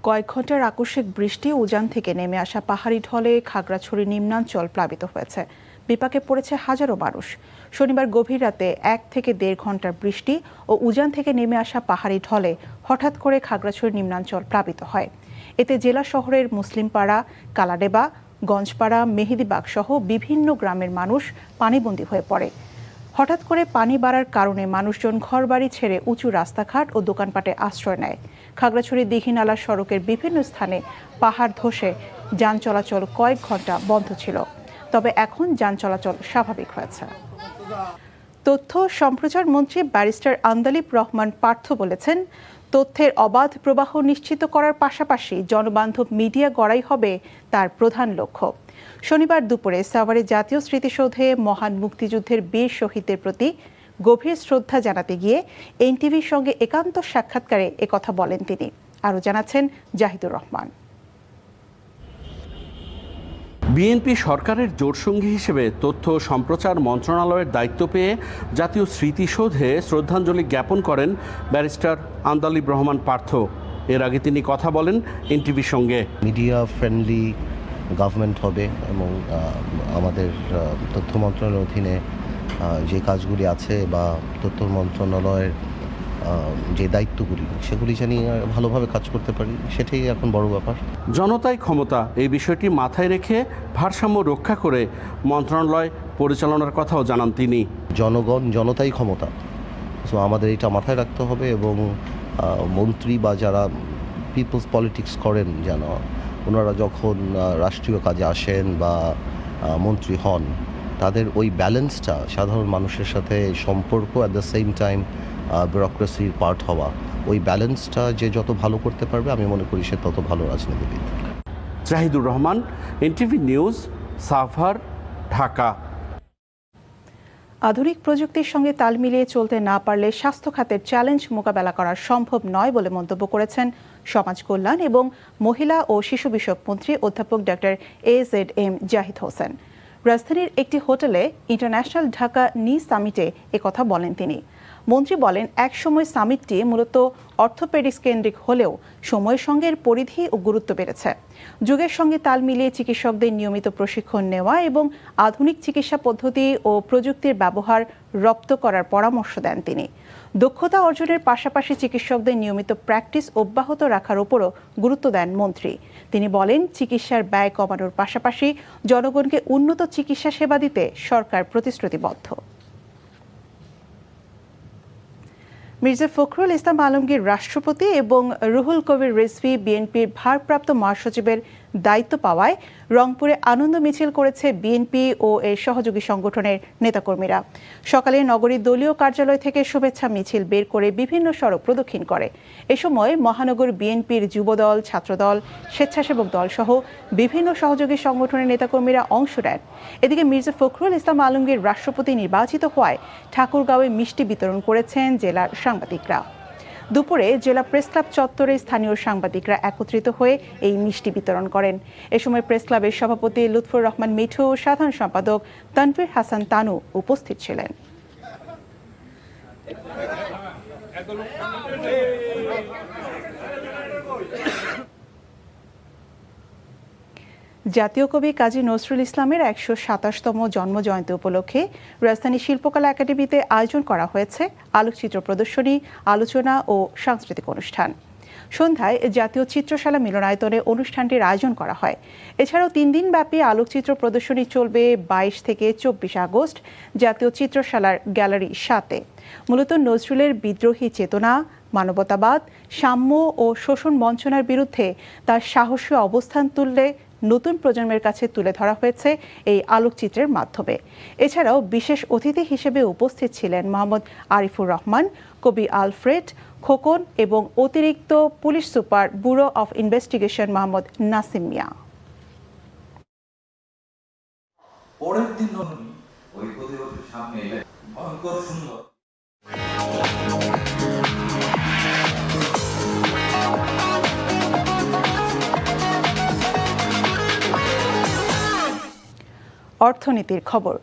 কয়েক ঘন্টার আকস্মিক বৃষ্টি উজান থেকে নেমে আসা পাহাড়ি ঢলে খাগড়াছড়ি নিম্নাঞ্চল প্লাবিত হয়েছে। বিপাকে পড়েছে হাজারো মানুষ। শনিবার গভীর রাতে 1 থেকে 1.5 ঘন্টার বৃষ্টি ও উজান থেকে নেমে আসা পাহাড়ি ঢলে হঠাৎ করে খাগড়াছড়ি নিম্নাঞ্চল প্লাবিত হয়। এতে জেলা শহরের মুসলিমপাড়া, কালাডেবা, গঞ্জপাড়া, মেহেদিবাগ সহ বিভিন্ন গ্রামের মানুষ পানিবন্দী হয়ে পড়ে। হঠাৎ করে পানি বাড়ার কারণে মানুষজন ঘরবাড়ি ছেড়ে উঁচু রাস্তাঘাট ও দোকানপাটে আশ্রয় নেয়। খাগড়াছড়ি দীঘিনালা সড়কের বিভিন্ন স্থানে পাহাড় ধসে যান চলাচল কয়েক ঘন্টা বন্ধ ছিল, তবে এখন যান চলাচল স্বাভাবিক হয়েছে। তথ্য সম্প্রচার মন্ত্রী ব্যারিস্টার আন্দালিব রহমান পার্থ বলেছেন, তথ্যের অবাধ প্রবাহ নিশ্চিত করার পাশাপাশি জনবান্ধব মিডিয়া গড়াই হবে তার প্রধান লক্ষ্য। শনিবার দুপুরে সাভারে জাতীয় স্মৃতিসৌধে মহান মুক্তিযুদ্ধের বীর শহীদদের প্রতি গভীর শ্রদ্ধা জানাতে গিয়ে NTVর সঙ্গে একান্ত সাক্ষাৎকারে একথা বলেন তিনি। আরও জানাচ্ছেন জাহিদুর রহমান। বিএনপি সরকারের জোটসঙ্গী হিসেবে তথ্য সম্প্রচার মন্ত্রণালয়ের দায়িত্ব পেয়ে জাতীয় স্মৃতিসৌধে শ্রদ্ধাঞ্জলি জ্ঞাপন করেন ব্যারিস্টার আন্দালিব রহমান পার্থ। এর আগে তিনি কথা বলেন NTVর সঙ্গে। মিডিয়া ফ্রেন্ডলি গভর্নমেন্ট হবে এবং আমাদের তথ্য মন্ত্রণালয়ের অধীনে যে কাজগুলি আছে বা তথ্য মন্ত্রণালয়ের যে দায়িত্বগুলি সেগুলি জানি ভালোভাবে কাজ করতে পারি, সেটাই এখন বড় ব্যাপার। জনতাই ক্ষমতা এই বিষয়টি মাথায় রেখে ভারসাম্য রক্ষা করে মন্ত্রণালয় পরিচালনার কথাও জানান তিনি। জনগণ জনতাই ক্ষমতা, সো আমাদের এটা মাথায় রাখতে হবে এবং মন্ত্রী বা যারা পিপলস পলিটিক্স করেন যেন ওনারা যখন রাষ্ট্রীয় কাজে আসেন বা মন্ত্রী হন তাদের ওই ব্যালেন্সটা সাধারণ মানুষের সাথে সম্পর্ক অ্যাট দ্য সেম টাইম ব্যুরোক্রেসির পার্ট হওয়া, ওই ব্যালেন্সটা যে যত ভালো করতে পারবে আমি মনে করি সে তত ভালো রাজনীতিবিদ। Jahidur Rahman, NTV news, Savar, Dhaka. আধুনিক প্রযুক্তির সঙ্গে তাল মিলিয়ে চলতে না পারলে স্বাস্থ্য খাতের চ্যালেঞ্জ মোকাবেলা করা সম্ভব নয় বলে মন্তব্য করেছেন সমাজ কল্যাণ এবং মহিলা ও শিশু বিষয়ক মন্ত্রী অধ্যাপক ডক্টর AZM জাহিদ হোসেন। রাজধানীর একটি হোটেলে ইন্টারন্যাশনাল ঢাকা নি সামিটে একথা বলেন তিনি। মন্ত্রী বলেন, একসময় সামিটটি মূলত অর্থোপেডিক্স কেন্দ্রিক হলেও সময়ের সঙ্গে এর পরিধি ও গুরুত্ব বেড়েছে। যুগের সঙ্গে তাল মিলিয়ে চিকিৎসকদের নিয়মিত প্রশিক্ষণ নেওয়া এবং আধুনিক চিকিৎসা পদ্ধতি ও প্রযুক্তির ব্যবহার রপ্ত করার পরামর্শ দেন তিনি। দক্ষতা অর্জনের পাশাপাশি চিকিৎসকদের নিয়মিত প্র্যাকটিস অব্যাহত রাখার উপরও গুরুত্ব দেন মন্ত্রী। তিনি বলেন, চিকিৎসার ব্যয় কমানোর পাশাপাশি জনগণকে উন্নত চিকিৎসা সেবা দিতে সরকার প্রতিশ্রুতিবদ্ধ। মির্জা ফখরুল ইসলাম আলমগীর রাষ্ট্রপতি এবং রুহুল কবির রিজভী বিএনপির ভারপ্রাপ্ত মহাসচিবের দায়িত্ব পাওয়ায় রংপুরে আনন্দ মিছিল করেছে বিএনপি ও এর সহযোগী সংগঠনের নেতাকর্মীরা। সকালে নগরীর দলীয় কার্যালয় থেকে শুভেচ্ছা মিছিল বের করে বিভিন্ন সড়ক প্রদক্ষিণ করে। এ সময় মহানগর বিএনপির যুবদল, ছাত্রদল, স্বেচ্ছাসেবক দল সহ বিভিন্ন সহযোগী সংগঠনের নেতাকর্মীরা অংশ নেন। এদিকে মির্জা ফখরুল ইসলাম আলমগীর রাষ্ট্রপতি নির্বাচিত হওয়ায় ঠাকুরগাঁওয়ে মিষ্টি বিতরণ করেছেন জেলার সাংবাদিকরা। দুপুরে জেলা প্রেস ক্লাব চত্বরে স্থানীয় সাংবাদিকরা একত্রিত হয়ে এই মিষ্টি বিতরণ করেন। এ সময় প্রেস ক্লাবের সভাপতি লুৎফর রহমান মিঠু, সাধারণ সম্পাদক তানভীর হাসান তানু উপস্থিত ছিলেন। জাতীয় কবি কাজী নজরুল ইসলামের ১২৭তম জন্মজয়ন্তী উপলক্ষে রাজধানী শিল্পকলা একাডেমিতে আয়োজন করা হয়েছে আলোকচিত্র প্রদর্শনী, আলোচনা ও সাংস্কৃতিক অনুষ্ঠান। সন্ধ্যায় জাতীয় চিত্রশালা মিলনায়তনে অনুষ্ঠানটির আয়োজন করা হয়। এছাড়াও ৩ দিনব্যাপী আলোকচিত্র প্রদর্শনী চলবে ২২ থেকে ২৪ আগস্ট জাতীয় চিত্রশালার গ্যালারি ৭-এ। মূলত নজরুলের বিদ্রোহী চেতনা, মানবতাবাদ, সাম্য ও শোষণ বঞ্চনার বিরুদ্ধে তার সাহসী অবস্থান তুললে নতুন প্রজন্মের কাছে তুলে ধরা হয়েছে এই আলোকচিত্রের মাধ্যমে। এছাড়াও বিশেষ অতিথি হিসেবে উপস্থিত ছিলেন মোহাম্মদ আরিফুর রহমান, কবি আলফ্রেড খোকন এবং অতিরিক্ত police super, bureau of investigation Mohammad Nasim Mia. পরের দিন ওই প্রতিবছর সামনে এলে ভয়ঙ্কর সুন্দর। অর্থনীতির খবর।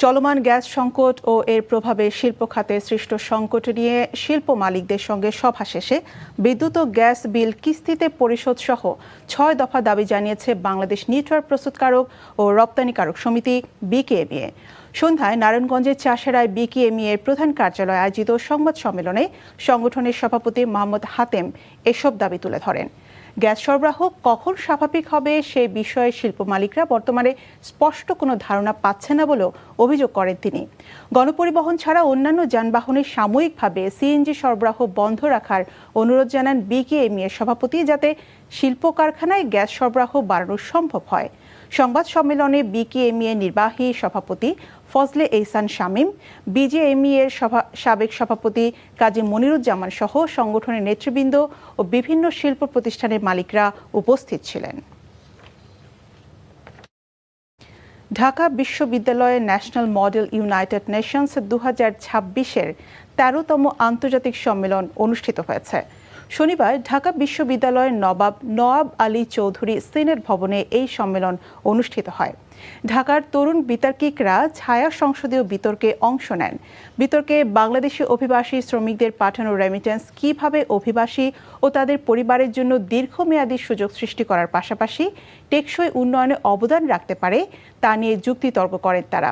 চলমান গ্যাস সংকট ও এর প্রভাবে শিল্প খাতে সৃষ্ট সংকট নিয়ে শিল্প মালিকদের সঙ্গে সভা শেষে বিদ্যুৎ ও গ্যাস বিল কিস্তিতে পরিশোধ সহ ৬ দফা দাবি জানিয়েছে বাংলাদেশ নেটওয়ার্ক প্রস্তুতকারক ও রপ্তানিকারক সমিতি BKME। সন্ধ্যায় নারায়ণগঞ্জের চাষেরায় BKME এর প্রধান কার্যালয়ে আয়োজিত সংবাদ সম্মেলনে সংগঠনের সভাপতি মোহাম্মদ হাতেম এসব দাবি তুলে ধরেন। গ্যাস সরবরাহ কখন স্বাভাবিক হবে সে বিষয়ে শিল্প মালিকরা বর্তমানে স্পষ্ট কোনো ধারণা পাচ্ছে না বলেও অভিযোগ করেন তিনি। গণপরিবহন ছাড়া অন্যান্য যানবাহনে সাময়িকভাবে CNG সরবরাহ বন্ধ রাখার অনুরোধ জানান BKME এর সভাপতি, যাতে শিল্প কারখানায় গ্যাস সরবরাহ বাড়ানো সম্ভব হয়। সংবাদ সম্মেলনে BKME এর নির্বাহী সভাপতি ফজলে এহসান শামীম, BJME এর সাবেক সভাপতি কাজী মনিরুজ্জামান সহ সংগঠনের নেতৃবৃন্দ ও বিভিন্ন শিল্প প্রতিষ্ঠানের মালিকরা উপস্থিত ছিলেন। ঢাকা বিশ্ববিদ্যালয়ে ন্যাশনাল মডেল ইউনাইটেড নেশনস 2026-এর 13তম আন্তর্জাতিক সম্মেলন অনুষ্ঠিত হয়েছে। শনিবার ঢাকা বিশ্ববিদ্যালয়ের নওয়াব আলী চৌধুরী সিনেট ভবনে এই সম্মেলন অনুষ্ঠিত হয়। ঢাকার তরুণ বিতার্কিকরা ছায়া সংসদীয় বিতর্কে অংশ নেন। বিতর্কে বাংলাদেশি অভিবাসী শ্রমিকদের পাঠানো রেমিটেন্স কিভাবে অভিবাসী ও তাদের পরিবারের জন্য দীর্ঘমেয়াদী সুযোগ সৃষ্টি করার পাশাপাশি টেকসই উন্নয়নে অবদান রাখতে পারে তা নিয়ে যুক্তিতর্ক করেন তারা।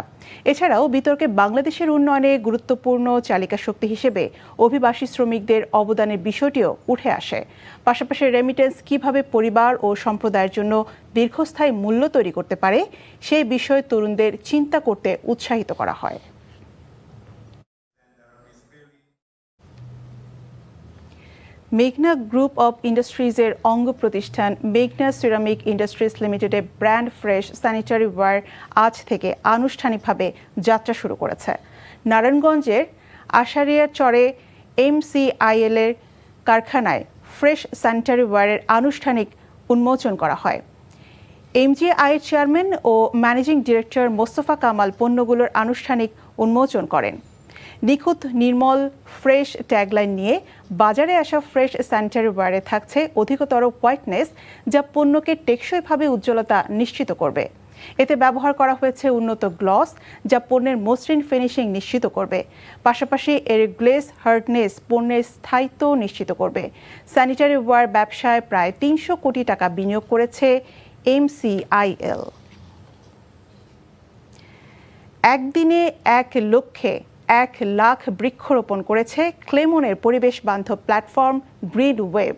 এছাড়াও বিতর্কে বাংলাদেশের উন্নয়নে গুরুত্বপূর্ণ চালিকা শক্তি হিসেবে অভিবাসী শ্রমিকদের অবদানের বিষয়টিও উঠে আসে। পাশাপাশি রেমিটেন্স কিভাবে পরিবার ও সম্প্রদায়ের জন্য দীর্ঘস্থায়ী মূল্য তৈরি করতে পারে সেই বিষয়ে তরুণদের চিন্তা করতে উৎসাহিত করা হয়। মেঘনা গ্রুপ অব ইন্ডাস্ট্রিজের অঙ্গ প্রতিষ্ঠান মেঘনা সিরামিক ইন্ডাস্ট্রিজ লিমিটেডের ব্র্যান্ড ফ্রেশ স্যানিটারি ওয়্যার আজ থেকে আনুষ্ঠানিকভাবে যাত্রা শুরু করেছে। নারায়ণগঞ্জের আশারিয়ার চরে MCIL এর কারখানায় ফ্রেশ স্যানিটারি ওয়্যারের আনুষ্ঠানিক উন্মোচন করা হয়। MGI এর চেয়ারম্যান ও ম্যানেজিং ডিরেক্টর মোস্তফা কামাল পণ্যগুলোর আনুষ্ঠানিক উন্মোচন করেন। নিখুঁত নির্মল ফ্রেশ ট্যাগলাইন নিয়ে বাজারে আসা ফ্রেশ স্যানিটারি ওয়্যারে থাকছে অধিকতর হোয়াইটনেস, যা পণ্যকে টেকসইভাবে উজ্জ্বলতা নিশ্চিত করবে। এতে ব্যবহার করা হয়েছে উন্নত গ্লস, যা পণ্যের মসৃণ ফিনিশিং নিশ্চিত করবে। পাশাপাশি এর গ্লেজ হার্ডনেস পণ্যের স্থায়িত্ব নিশ্চিত করবে। স্যানিটারি ওয়্যার ব্যবসায় প্রায় 300 কোটি টাকা বিনিয়োগ করেছে MCIL। একদিনে 1 লক্ষে 1 লাখ বৃক্ষরোপণ করেছে ক্লেমনের পরিবেশ বান্ধব প্ল্যাটফর্ম গ্রিন ওয়েভ।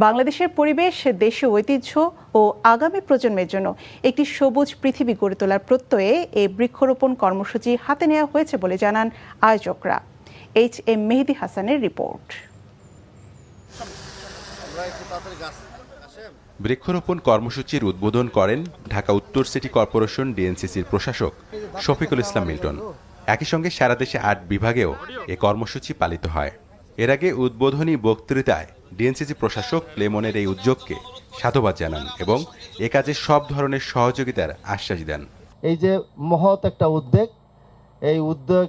বাংলাদেশের পরিবেশ, দেশীয় ঐতিহ্য ও আগামী প্রজন্মের জন্য একটি সবুজ পৃথিবী গড়ে তোলার প্রত্যয়ে এই বৃক্ষরোপণ কর্মসূচি হাতে নেওয়া হয়েছে বলে জানান আয়োজকরা। HM মেহেদী হাসানের রিপোর্ট। বৃক্ষরোপণ কর্মসূচির উদ্বোধন করেন ঢাকা উত্তর সিটি কর্পোরেশন DNCCর প্রশাসক শফিকুল ইসলাম মিল্টন। একই সঙ্গে সারা দেশে 8 বিভাগেও এ কর্মসূচি পালিত হয়। এর আগে উদ্বোধনী বক্তৃতায় DNCC প্রশাসক ক্লেমনের এই উদ্যোগকে সাধুবাদ জানান এবং এ কাজে সব ধরনের সহযোগিতার আশ্বাস দেন। এই যে মহৎ একটা উদ্যোগ, এই উদ্যোগ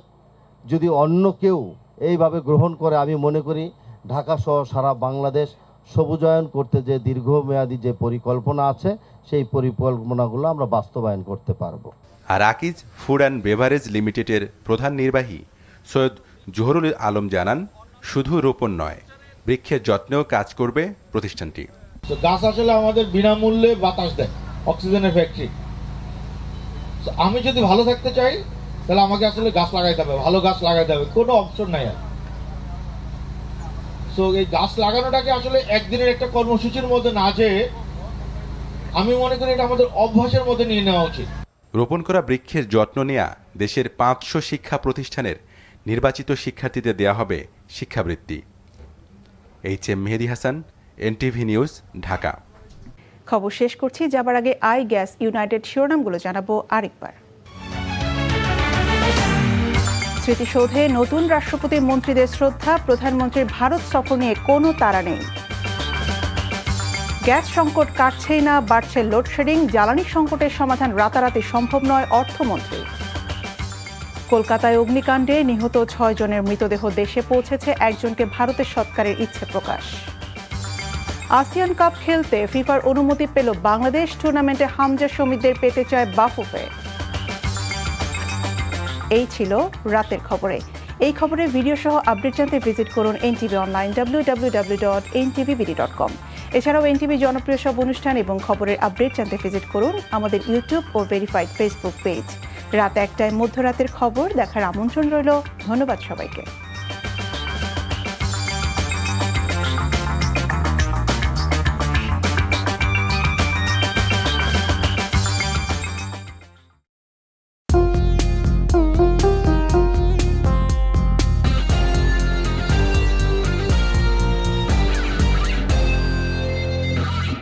যদি অন্য কেউ এইভাবে গ্রহণ করে, আমি মনে করি ঢাকা সহ সারা বাংলাদেশ সবুজায়ন করতে যে দীর্ঘমেয়াদী যে পরিকল্পনা আছে, সেই পরিকল্পনাগুলো আমরা বাস্তবায়ন করতে পারবো। আর আকিজ ফুড অ্যান্ড বেভারেজ লিমিটেডের প্রধান নির্বাহী সৈয়দ জোহরুল আলম জানান, শুধু রোপণ নয়, বৃক্ষের যত্নেও কাজ করবে প্রতিষ্ঠানটি। গাছ আসলে আমাদের বিনামূল্যে বাতাস দেয়, অক্সিজেনের ফ্যাক্টরি। আমি যদি ভালো থাকতে চাই তাহলে আমাকে আসলে গাছ লাগাইতে হবে, ভালো গাছ লাগাইতে হবে, কোনো অপশন নাই আর। তো এই গাছ লাগানোটাকে আসলে একদিনের একটা কর্মসূচির মধ্যে না যেয়ে আমি মনে করি এটা আমাদের অভ্যাসের মধ্যে নিয়ে নেওয়া উচিত। রোপণ করা বৃক্ষের যত্ন নেওয়া দেশের 500 শিক্ষা প্রতিষ্ঠানের নির্বাচিত শিক্ষার্থীদের দেয়া হবে শিক্ষাবৃত্তি। HM মেহেদী হাসান, NTV নিউজ, ঢাকা। খবর শেষ করছি, যাবার আগে আই গ্যাস ইউনাইটেড শিরোনামগুলো জানাবো আরেকবার। স্মৃতিসৌধে নতুন রাষ্ট্রপতির মন্ত্রীদের শ্রদ্ধা, প্রধানমন্ত্রীর ভারত সফর নিয়ে কোনো তাড়া নেই। গ্যাস সংকট কাটছেই না, বাড়ছে লোডশেডিং, জ্বালানি সংকটের সমাধান রাতারাতি সম্ভব নয় অর্থমন্ত্রী। কলকাতায় অগ্নিকাণ্ডে নিহত 6 জনের মৃতদেহ দেশে পৌঁছেছে, একজনকে ভারতের সৎকারের ইচ্ছে প্রকাশ। আসিয়ান কাপ খেলতে ফিফার অনুমতি পেল বাংলাদেশ, টুর্নামেন্টে হামজা শমীদদের পেতে চায় বাফুফে। এই ছিল রাতের খবরে। এই খবরের ভিডিও সহ আপডেট জানতে ভিজিট করুন NTV অনলাইন www.ntvbd.com। এছাড়াও NTV জনপ্রিয় সব অনুষ্ঠান এবং খবরের আপডেট জানতে ভিজিট করুন আমাদের ইউটিউব ও ভেরিফাইড ফেসবুক পেজ। রাত 1টায় মধ্যরাতের খবর দেখার আমন্ত্রণ রইল। ধন্যবাদ সবাইকে।